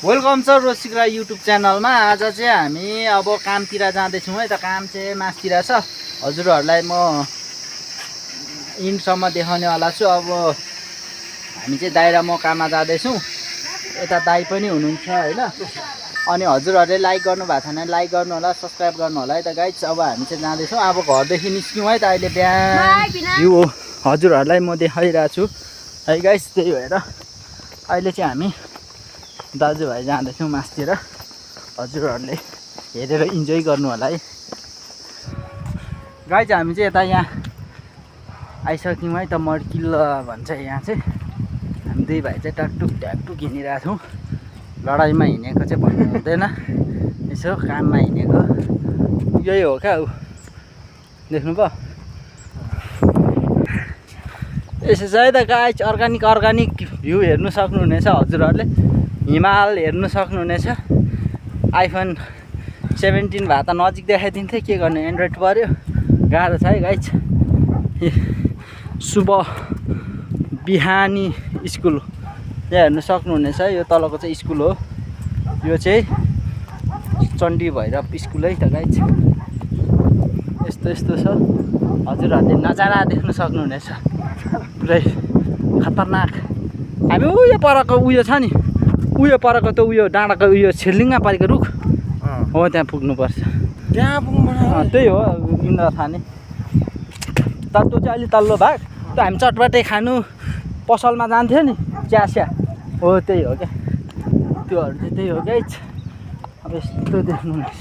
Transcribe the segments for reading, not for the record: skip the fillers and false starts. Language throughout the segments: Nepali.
वेलकम छ रोसिक्रा युट्युब च्यानलमा। आज चाहिँ हामी अब कामतिर जाँदैछौँ है त। काम चाहिँ मासतिर छ। हजुरहरूलाई म इन्डसम्म देखाउनेवाला छु। अब हामी चाहिँ दाइ र म काममा जाँदैछौँ। यता दाइ पनि हुनुहुन्छ होइन। अनि हजुरहरूले लाइक गर्नुभएको छैन लाइक गर्नु होला, सब्सक्राइब गर्नु होला है त गाइज। अब हामी चाहिँ जाँदैछौँ। अब घरदेखि निस्क्यौँ है त। अहिले बिहान भ्यू हजुरहरूलाई म देखाइरहेको छु है गाइज। त्यही भएर अहिले चाहिँ हामी दाजुभाइ जाँदैछौँ मासतिर। हजुरहरूले हेरेर इन्जोय गर्नु होला है गाइज। हामी चाहिँ यता यहाँ आइसक्यौँ है त। मड्किल्लो भन्छ यहाँ चाहिँ। हामी दुई भाइ चाहिँ ट्याकटुक हिँडिरहेको छौँ। लडाइँमा हिँडेको चाहिँ भन्नु हुँदैन, यसो काममा हिँडेको यही हो क्या। देख्नु भयो यसो चाहिँ त गाइज। अर्ग्यानिक भ्यू हेर्नु सक्नुहुनेछ हजुरहरूले। हिमाल हेर्नु सक्नुहुनेछ। आइफोन 17 भए त नजिक देखाइदिन्थेँ, के गर्ने एन्ड्रोइड पऱ्यो, गाह्रो छ है गाइज। शुभ बिहानी स्कुल यहाँ हेर्नु सक्नुहुनेछ। यो तलको चाहिँ स्कुल हो। यो चाहिँ चण्डी भैरव स्कुल है त गाइज। यस्तो छ। हजुरहरूले नजारा देख्न सक्नुहुनेछ। पुरै खतरनाक। हामी उयो परको उयो छ नि, उयो परको त उयो डाँडाको उयो छिर्लिङमा परेको रुख हो, त्यहाँ पुग्नुपर्छ। त्यहाँ पुग्नु त्यही हो इन्द्र थाने। तत्त्व चाहिँ अलि तल्लो भाग। त हामी चटपटे खानु पसलमा जान्थ्यो नि, चिया हो त्यही हो क्या। त्योहरू चाहिँ त्यही हो गाइज। अब यस्तो देख्नुहुनेछ,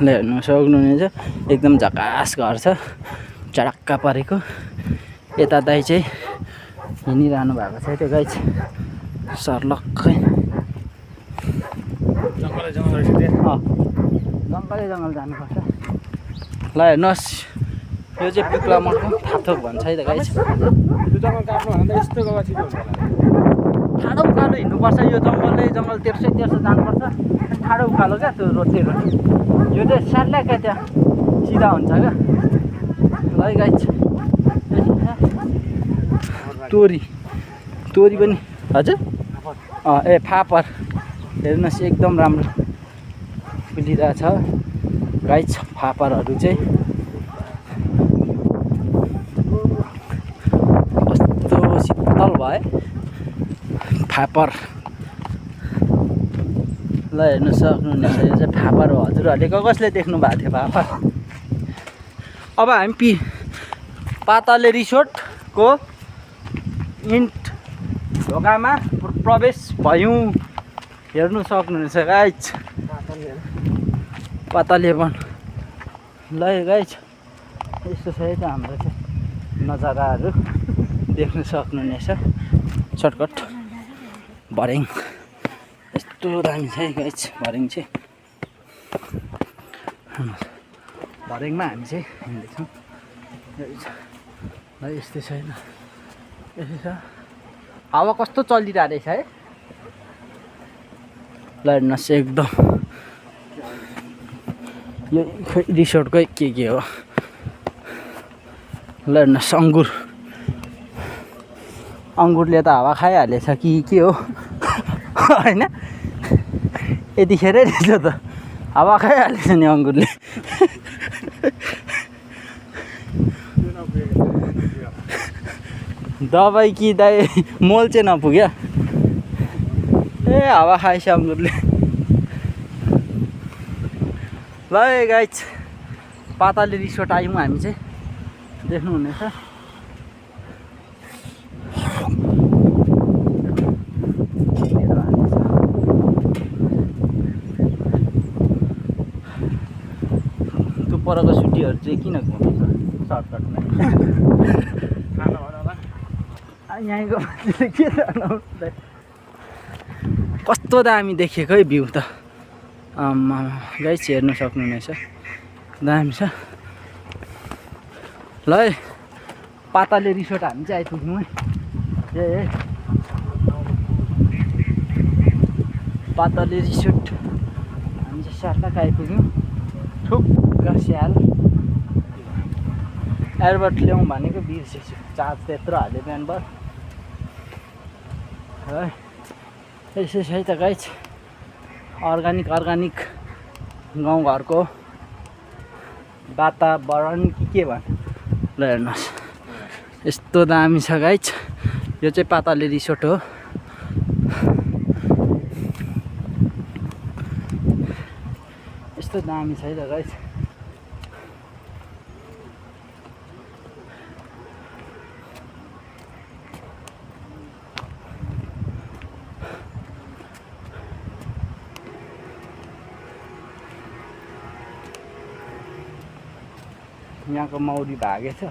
ल हेर्नु सक्नुहुनेछ। एकदम झकास घर छ, चडक्क परेको। यता दाइ चाहिँ हिँडिरहनु भएको छ त्यो गाइज। सर्लक्कै जङ्गल जानुपर्छ। ल हेर्नुहोस्, यो चाहिँ पिप्ला मठको थाथोक भन्छ है त गाइज। ठाडो उकालो हिँड्नुपर्छ। यो जङ्गल तेर्सो जानुपर्छ। ठाडो उकालो क्या त्यो रोड चाहिँ। यो चाहिँ स्यार्ल्याकै त्यहाँ सिधा हुन्छ क्या। ल है गाइज। तोरी पनि हजुर ए फापर हेर्नुहोस् एकदम राम्रो फुलिरहेछ गाइज। फापरहरू चाहिँ कस्तो शीतल भयो फापर। ल हेर्नु सक्नुहुनेछ, यो चाहिँ फापर हो। हजुरहरूले कसले देख्नु भएको थियो फापर? अब हामी पाताले रिसोर्टको इन्ट ढोकामा प्रवेश भयौँ। हेर्नु सक्नुहुनेछ गाइज पाताले वन। ल गाइज यस्तो छ है त हाम्रो चाहिँ नजाराहरू देख्नु सक्नुहुनेछ। सर्टकट भर्याङ यस्तो दामी छ है गाइज। भर्याङ चाहिँ भर्याङमा हामी चाहिँ हिँड्दैछौँ। ल यस्तै छैन, यसो छ। हावा कस्तो चलिरहेको रहेछ है। ल हेर्नुहोस् एकदम यो रिसोर्टकै के हो। ल हेर्नुहोस् अङ्गुरले त हावा खाइहालेछ कि के हो होइन। यतिखेरै रहेछ त हावा खाइहालेछ नि अङ्गुरले। दबाई कि दाइ मोल चाहिँ नपुग्यो। ए हावा खाएछ अङ्गुरले। ल गाइज पाताले रिसोर्ट आयौँ हामी चाहिँ। देख्नुहुनेछ त्यो परको सुटीहरू चाहिँ किन घुम्छ सर्टकटमा। यहीँको मान्छेले के जानु कस्तो दामी देखेको है भ्यू त। गाइस हेर्नु सक्नुहुनेछ दामी छ। ल है पाताले रिसोर्ट हामी चाहिँ आइपुग्यौँ है। ए पाताले रिसोर्ट हामी चाहिँ सार्लाक आइपुग्यौँ। ठुक्क स्याल एयरबड ल्याउँ भनेको बिर्सेछु। चार्ज त्यत्रो हाल्यो बिहानभर है। यसो है त गाइज अर्ग्यानिक गाउँघरको वातावरण के भन्नु ल हेर्नुहोस् यस्तो दामी छ गाइज यो चाहिँ पाताले रिसोर्ट हो यस्तो दामी छ है त गाइज यहाँको मौरी भागेछ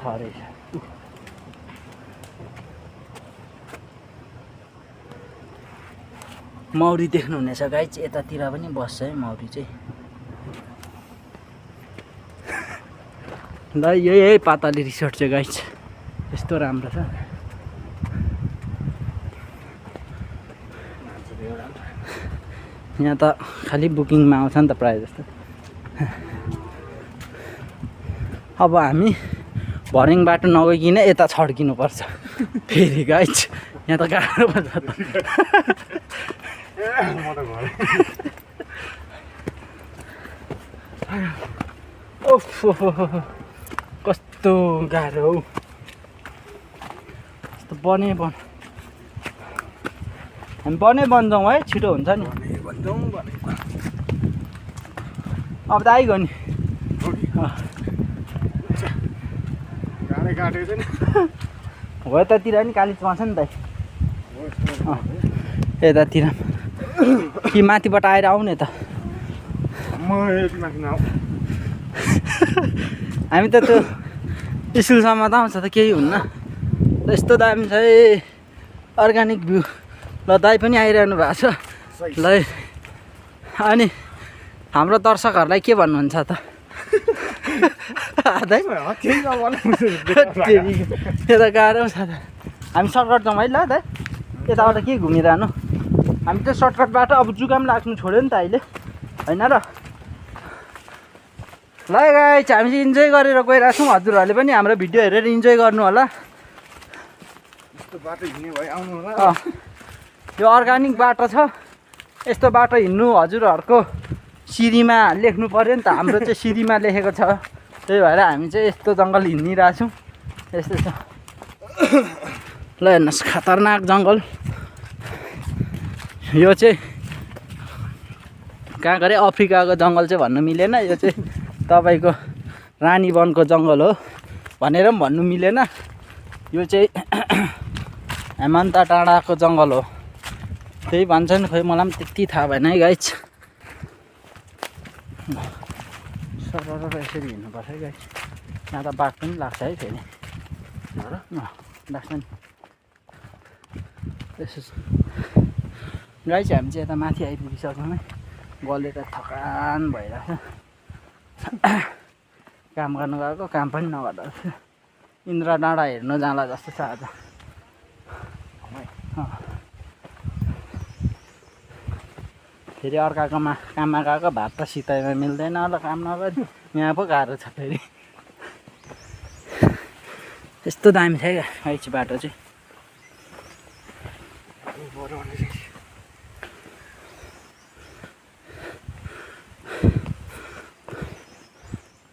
रहेछ मौरी देख्नुहुनेछ गाइज यतातिर पनि बस्छ है मौरी चाहिँ ल यही पाताले रिसोर्ट चाहिँ गाइज यस्तो राम्रो छ यहाँ त खालि बुकिङमा आउँछ नि त प्रायः जस्तो अब हामी भर्याङ बाटो नगइकन यता छड्किनुपर्छ फेरि गाइज यहाँ त गाह्रो पर्छ त कस्तो गाह्रो हौ यस्तो बनै हामी बन्छौँ है छिटो हुन्छ नि अब त आइगयो नि हो यतातिर नि कालिज पाउँछ नि त यतातिर कि माथिबाट आएर आउने त हामी त त्यो स्कुलसम्म त आउँछ त केही हुन्न यस्तो दामी छ है अर्ग्यानिक भ्यू ल दाइ पनि आइरहनु भएको छ ल अनि हाम्रो दर्शकहरूलाई के भन्नुहुन्छ त त्यो त गाह्रो छ त हामी सर्टकट जाउँ है ल दाइ यताबाट के घुमिरहनु हामी त सर्टकटबाट अब जुगाम लाग्नु छोड्यो नि त अहिले होइन र ल गाइस हामी चाहिँ इन्जोय गरेर गइरहेको छौँ हजुरहरूले पनि हाम्रो भिडियो हेरेर इन्जोय गर्नु होला यो अर्ग्यानिक बाटो छ यस्तो बाटो हिँड्नु हजुरहरूको सिरीमा लेख्नु पर्यो नि त हाम्रो चाहिँ सिरीमा लेखेको छ त्यही भएर हामी चाहिँ यस्तो जङ्गल हिँडिरहेछौँ यस्तो छ ल हेर्नुहोस् खतरनाक जङ्गल यो चाहिँ कहाँ गरे अफ्रिकाको जङ्गल चाहिँ भन्नु मिलेन यो चाहिँ तपाईँको रानी वनको जङ्गल हो भनेर पनि भन्नु मिलेन यो चाहिँ हेमन्त डाँडाको जङ्गल हो त्यही भन्छन् खोइ मलाई पनि त्यति थाहा भएन है गाइज सरर यसरी हिँड्नुपर्छ है गाइज यहाँ त बाघ पनि लाग्छ है फेरि लाग्छ नि यसो गाइज हामी चाहिँ यता माथि आइपुगिसक्यौँ है गलेर थकान भइरहेको छ काम गर्नु गएको काम पनि नगर्दा इन्द्र डाँडा हेर्नु जाँला जस्तो छ आज फेरि अर्काकोमा काममा गएको भात त सिताइमा मिल्दैन होला काम नगरी यहाँ पो गाह्रो छ फेरि यस्तो दामी छ क्या गाइज बाटो चाहिँ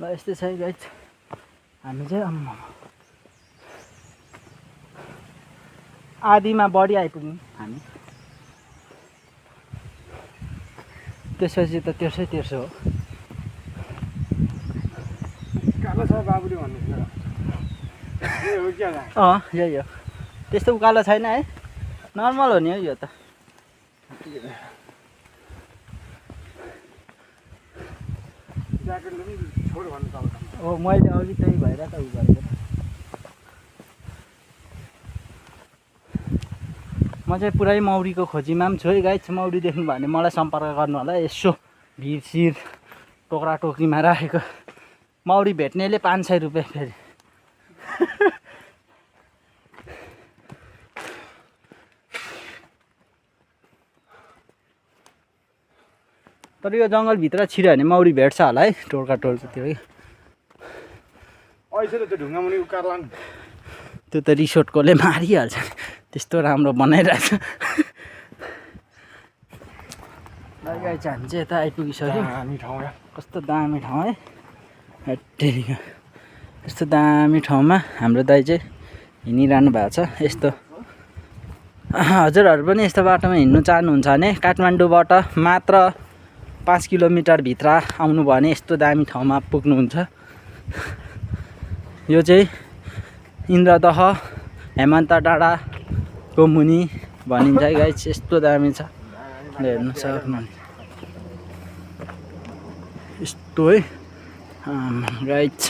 ल यस्तै छ है गाइज हामी चाहिँ आधीमा बढी आइपुग्यौँ हामी त्यसपछि त तेर्सो हो यही हो त्यस्तो उकालो छैन है नर्मल हो नि है यो त हो मैले अघि त्यही भएर त उ गरेको म चाहिँ पुरै मौरीको खोजीमा पनि छु है गाइज मौरी देख्नु भयो भने मलाई सम्पर्क गर्नु होला यसो भिरसिर टोक्रा टोक्रीमा राखेको मौरी भेट्नेले 500 रुपियाँ फेरि तर यो जङ्गलभित्र छिर्यो भने मौरी भेट्छ होला है टोक्रा टोक्रीतिर त्यो त रिसोर्टकोले मारिहाल्छ त्यस्तो राम्रो बनाइरहेछ गाइस हामी चाहिँ यता आइपुगिसक्यौँ। दामी ठाउँ यार। कस्तो दामी ठाउँ है हेटेरिका। यस्तो दामी ठाउँमा हाम्रो दाइ चाहिँ हिँडिरहनु भएको छ। यस्तो हजुरहरू पनि यस्तो बाटोमा हिँड्नु चाहनुहुन्छ भने काठमाडौँबाट मात्र 5 किलोमिटर भित्र आउनुभयो भने यस्तो दामी ठाउँमा पुग्नुहुन्छ। यो चाहिँ इन्द्रदह हेमन्त डाँडाको मुनि भनिन्छ है गाइस। यस्तो दामी छ हेर्नु सक्नुहुन्छ यस्तो है गाइस।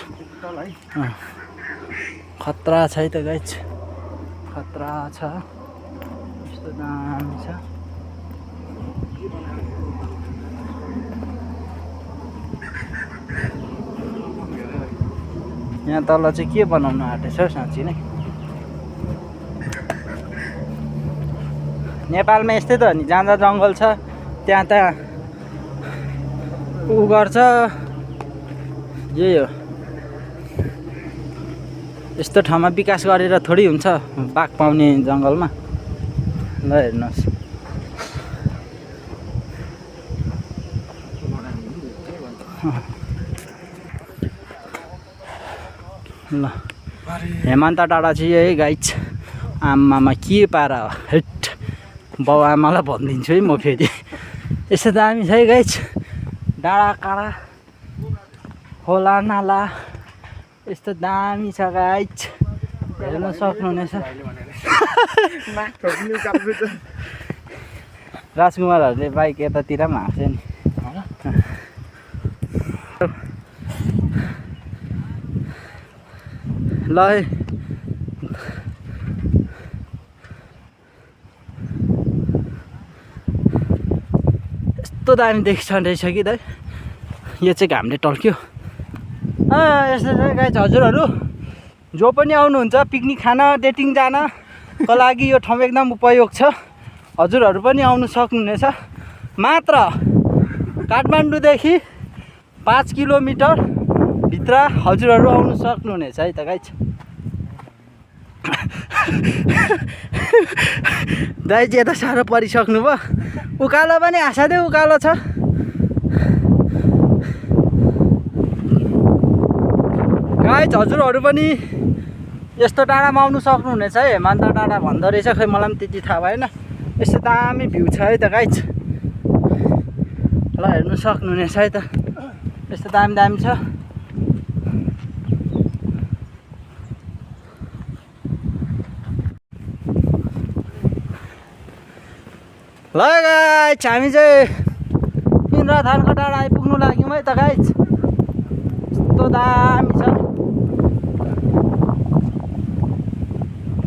खतरा छ है त गाइस, खतरा छ। यस्तो दामी छ। यहाँ तल चाहिँ के बनाउनु आँटेछ हौ साँच्ची नै। नेपालमा यस्तै त हो नि, जहाँ जहाँ जङ्गल छ त्यहाँ त्यहाँ उ गर्छ। यही हो, यस्तो ठाउँमा विकास गरेर थोरै हुन्छ बाघ पाउने जङ्गलमा। ल हेर्नुहोस् ल हेमन्त डाँडा चाहिँ यही गाइस। आमामा के पारा हो हेट, बाउ आमालाई भनिदिन्छु है म फेरि। यस्तो दामी छ है गाइस, डाँडा काँडा खोला नाला यस्तो दामी छ गाइस, हेर्न सक्नुहुनेछ। राजकुमारहरूले बाइक यतातिर पनि हाँक्छ नि। ल है यस्तो दामी देखिन्छ रहेछ कि दाइ। यो चाहिँ घामले टल्क्यो। यस्तो चाहिँ गाइस हजुरहरू जो पनि आउनुहुन्छ पिकनिक खान डेटिङ जानको लागि यो ठाउँ एकदम उपयोग छ। हजुरहरू पनि आउनु सक्नुहुनेछ। मात्र काठमाडौँदेखि 5 किलोमिटर भित्र हजुरहरू आउनु सक्नुहुनेछ है त गाइस। दाइ चाहिँ यता साह्रो परिसक्नु भयो। उकालो पनि आशादै उकालो छ। गाइस हजुरहरू पनि यस्तो डाँडामा आउनु सक्नुहुनेछ है। हेमन्त डाँडा भन्दो रहेछ, खै मलाई पनि त्यति थाहा भएन। यस्तो दामी भ्यू छ है त गाइस। ल हेर्नु सक्नुहुनेछ है त, यस्तो दामी दामी छ। ल गाइस हामी चाहिँ इन्द्रथानको डाँडा आइपुग्नु लाग्यौँ है त गाइस। यस्तो दामी छ।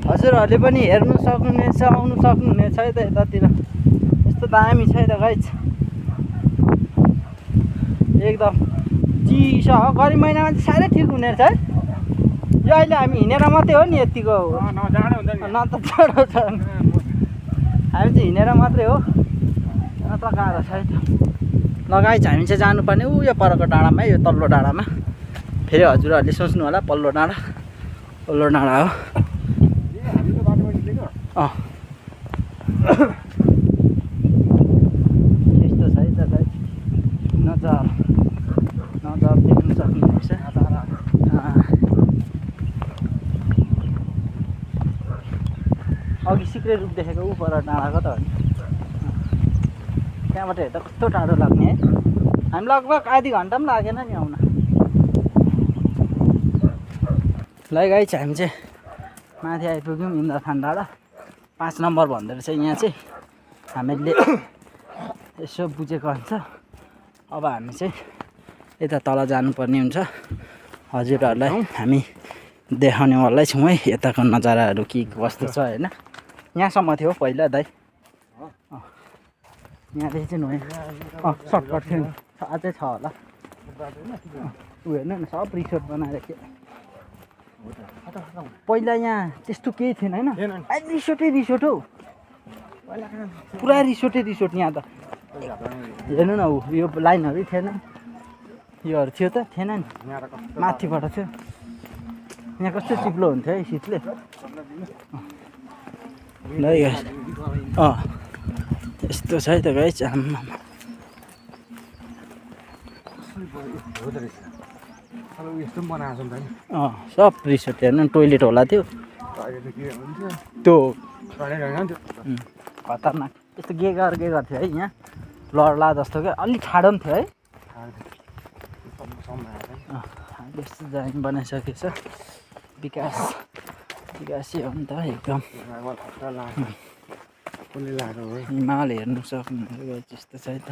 हजुरहरूले पनि हेर्नु सक्नुहुनेछ, आउनु सक्नुहुनेछ है त यतातिर। यस्तो दामी छ है त गाइस, एकदम चिसो हो। गर्मी महिनामा चाहिँ साह्रै ठिक हुने रहेछ है। यो अहिले हामी हिँडेर मात्रै हो नि यतिको, न त जाडो छ। हामी चाहिँ हिँडेर मात्रै हो, न त गाह्रो छ है त। ल गाइस हामी चाहिँ जानुपर्ने यो परको डाँडामा है, यो तल्लो डाँडामा। फेरि हजुरहरूले सोच्नु होला पल्लो डाँडा हो। यस्तो छ है त गाइस, नजर देख्नु सक्नुहुनेछ। अघि सिक्रे रूप देखेको ऊ पर डाँडाको त हो नि। त्यहाँबाट हेर्दा कस्तो टाढो लाग्ने है। हामी लगभग आधी घन्टा पनि लागेन नि आउन। ल गाइस हामी चाहिँ माथि आइपुग्यौँ इन्द्रथान डाँडा 5 नम्बर भन्दो रहेछ यहाँ चाहिँ। हामीले यसो बुझेको हुन्छ। अब हामी चाहिँ यता तल जानुपर्ने हुन्छ। हजुरहरूलाई हामी देखाउनेवालै छौँ है यताको नजाराहरू के कस्तो छ होइन। यहाँसम्म थियो पहिला दाइ, यहाँदेखि चाहिँ नयाँ सर्टकट थियो नि, अझै छ होला। ऊ हेर्नु न सब रिसोर्ट बनाएर के पहिला यहाँ त्यस्तो केही थिएन होइन। अहिले रिसोर्ट हौ, पुरा रिसोर्ट यहाँ त। हेर्नु न ऊ यो लाइनहरू थिएन, योहरू थियो त थिएन नि, माथिबाट थियो। यहाँ कस्तो चिप्लो हुन्थ्यो है शीतले। ल यस्तो छ है त गाइस। आम्मा हुँदो रहेछ अब यस्तो पनि बनाएको छ नि त नि सब रिसोर्ट हेर्नु टोइलेट होला त्यो अहिले त के हुन्छ त्यो चढेर होइन त्यो खतरनाक यस्तो के गर्थ्यो है यहाँ लड्ला जस्तो क्या अलिक ठाडो पनि थियो है यस्तो जाइन बनाइसकेछ विकासै हो नि त एकदम कसले लगाएको हो हिमाल हेर्नु सक्नुहुन्छ त्यस्तो छ है त